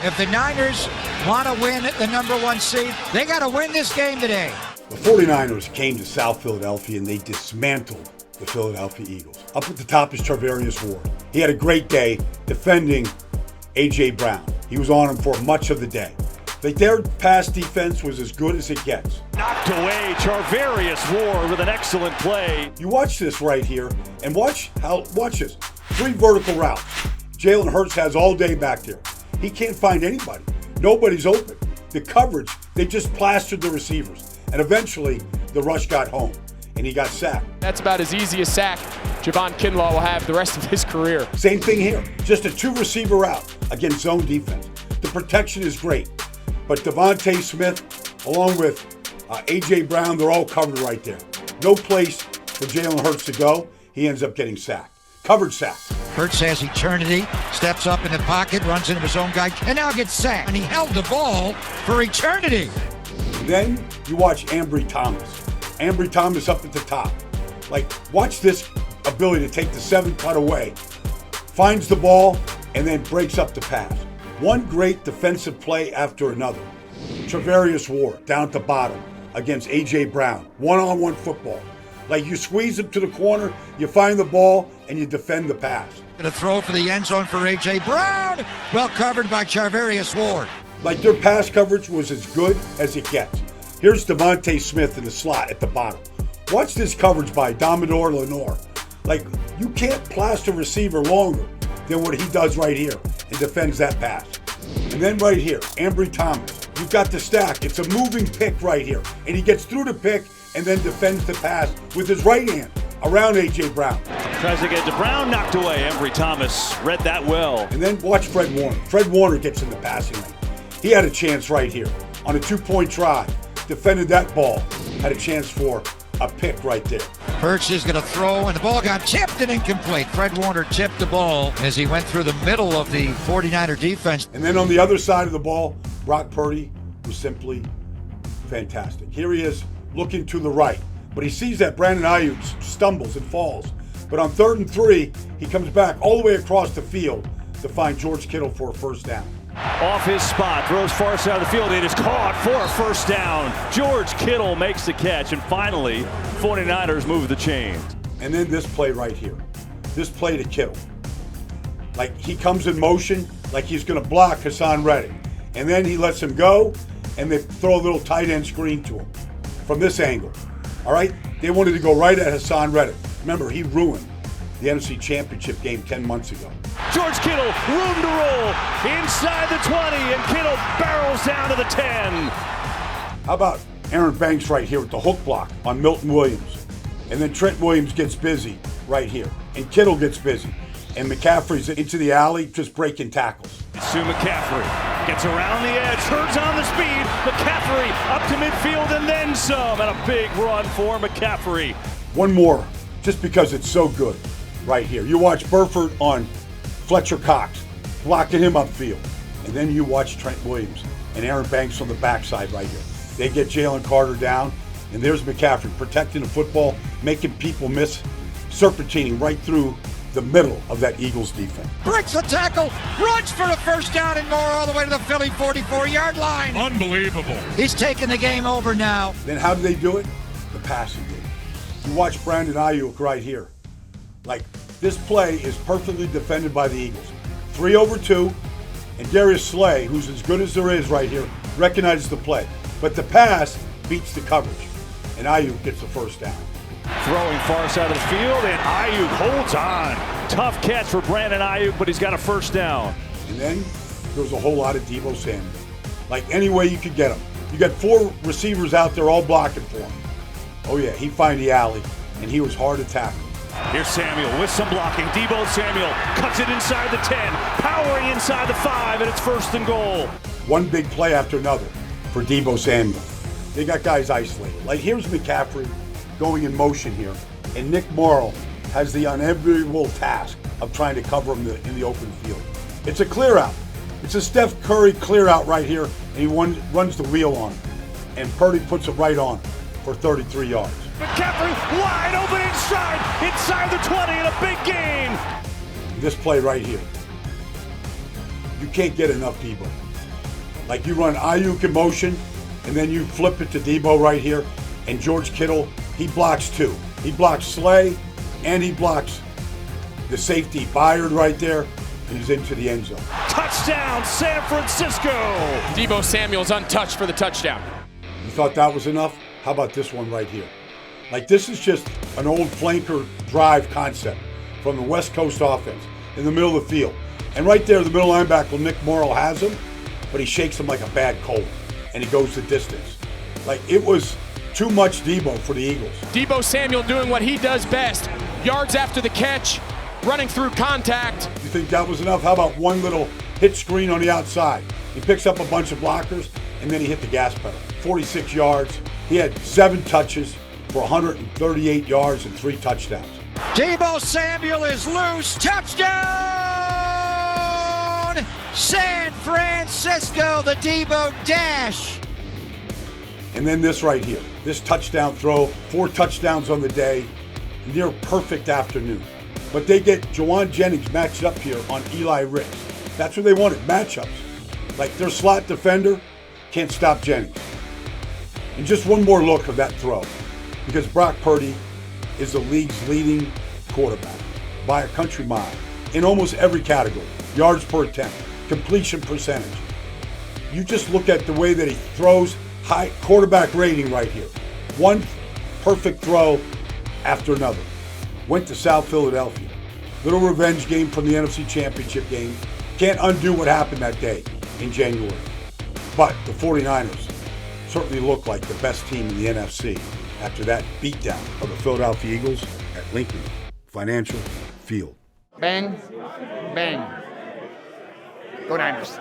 If the Niners want to win the number 1 seed, they got to win this game today. The 49ers came to South Philadelphia and they dismantled the Philadelphia Eagles. Up at the top is Charvarius Ward. He had a great day defending A.J. Brown. He was on him for much of the day. Their pass defense was as good as it gets. Knocked away, Charvarius Ward with an excellent play. You watch this right here, and watch this. 3 vertical routes. Jalen Hurts has all day back there. He can't find anybody. Nobody's open. The coverage, they just plastered the receivers. And eventually, the rush got home, and he got sacked. That's about as easy a sack Javon Kinlaw will have the rest of his career. Same thing here. Just a 2-receiver route against zone defense. The protection is great. But Devontae Smith, along with A.J. Brown, they're all covered right there. No place for Jalen Hurts to go. He ends up getting sacked. Covered sack. Hurts has eternity, steps up in the pocket, runs into his own guy, and now gets sacked. And he held the ball for eternity. Then you watch Ambry Thomas. Ambry Thomas up at the top. Watch this ability to take the 7-cut away. Finds the ball, and then breaks up the pass. One great defensive play after another. Charvarius Ward down at the bottom against A.J. Brown. One-on-one football. You squeeze him to the corner, you find the ball, and you defend the pass. Going to throw for the end zone for A.J. Brown. Well covered by Charvarius Ward. Their pass coverage was as good as it gets. Here's Devontae Smith in the slot at the bottom. Watch this coverage by Domador Lenore. You can't plaster a receiver longer than what he does right here and defends that pass. And then right here, Ambry Thomas. You've got the stack. It's a moving pick right here. And he gets through the pick and then defends the pass with his right hand around A.J. Brown. Tries to get to Brown, knocked away. Ambry Thomas read that well. And then watch Fred Warner. Fred Warner gets in the passing lane. He had a chance right here on a 2-point try. Defended that ball. Had a chance for a pick right there. Hurts is going to throw, and the ball got tipped and incomplete. Fred Warner tipped the ball as he went through the middle of the 49er defense. And then on the other side of the ball, Brock Purdy was simply fantastic. Here he is looking to the right, but he sees that Brandon Ayuk stumbles and falls. But on 3rd and 3, he comes back all the way across the field to find George Kittle for a first down. Off his spot, throws far side of the field. It is caught for a first down. George Kittle makes the catch, and finally, 49ers move the chains. And then this play right here. This play to Kittle. He comes in motion like he's going to block Hassan Reddick. And then he lets him go, and they throw a little tight end screen to him from this angle. All right? They wanted to go right at Hassan Reddick. Remember, he ruined the NFC Championship game 10 months ago. George Kittle, room to roll, inside the 20, and Kittle barrels down to the 10. How about Aaron Banks right here with the hook block on Milton Williams? And then Trent Williams gets busy right here, and Kittle gets busy. And McCaffrey's into the alley, just breaking tackles. Sue McCaffrey gets around the edge, turns on the speed. McCaffrey up to midfield and then some, and a big run for McCaffrey. One more, just because it's so good right here. You watch Burford on Fletcher Cox, blocking him upfield. And then you watch Trent Williams and Aaron Banks on the backside right here. They get Jalen Carter down, and there's McCaffrey protecting the football, making people miss, serpentining right through the middle of that Eagles defense. Breaks the tackle, runs for the first down and more all the way to the Philly 44-yard line. Unbelievable. He's taking the game over now. Then how do they do it? The passing game. You watch Brandon Ayuk right here. This play is perfectly defended by the Eagles. 3 over 2, and Darius Slay, who's as good as there is right here, recognizes the play. But the pass beats the coverage, and Ayuk gets the first down. Throwing far side of the field, and Ayuk holds on. Tough catch for Brandon Ayuk, but he's got a first down. And then there's a whole lot of Deebo Samuel. Any way you could get him. You got 4 receivers out there all blocking for him. Oh yeah, he find the alley, and he was hard to tackle. Here's Samuel with some blocking. Deebo Samuel cuts it inside the 10, powering inside the 5, and it's 1st and goal. One big play after another for Deebo Samuel. They got guys isolated. Here's McCaffrey going in motion here, and Nick Morrow has the unenviable task of trying to cover him in the open field. It's a clear out. It's a Steph Curry clear out right here, and he runs the wheel on him. And Purdy puts it right on for 33 yards. McCaffrey wide open inside the 20, and a big gain. This play right here. You can't get enough Deebo. Like you run Ayuk in motion, and then you flip it to Deebo right here, and George Kittle, he blocks two. He blocks Slay, and he blocks the safety Byard right there, and he's into the end zone. Touchdown, San Francisco! Deebo Samuel's untouched for the touchdown. You thought that was enough? How about this one right here? Like, this is just an old flanker drive concept from the West Coast offense in the middle of the field. And right there, the middle linebacker, Nick Morrow, has him, but he shakes him like a bad cold, and he goes the distance. Like, it was too much Deebo for the Eagles. Deebo Samuel doing what he does best. Yards after the catch, running through contact. You think that was enough? How about one little hit screen on the outside? He picks up a bunch of blockers, and then he hit the gas pedal. 46 yards. He had 7 touches for 138 yards and 3 touchdowns. Deebo Samuel is loose. Touchdown! San Francisco, the Deebo Dash. And then this right here. This touchdown throw, 4 touchdowns on the day, near perfect afternoon. But they get Jawan Jennings matched up here on Eli Ricks. That's what they wanted, matchups. Like their slot defender can't stop Jennings. And just one more look of that throw, because Brock Purdy is the league's leading quarterback by a country mile in almost every category. Yards per attempt, completion percentage. You just look at the way that he throws, high quarterback rating right here. One perfect throw after another. Went to South Philadelphia. Little revenge game from the NFC Championship game. Can't undo what happened that day in January. But the 49ers certainly look like the best team in the NFC after that beatdown of the Philadelphia Eagles at Lincoln Financial Field. Bang, bang. Go Niners.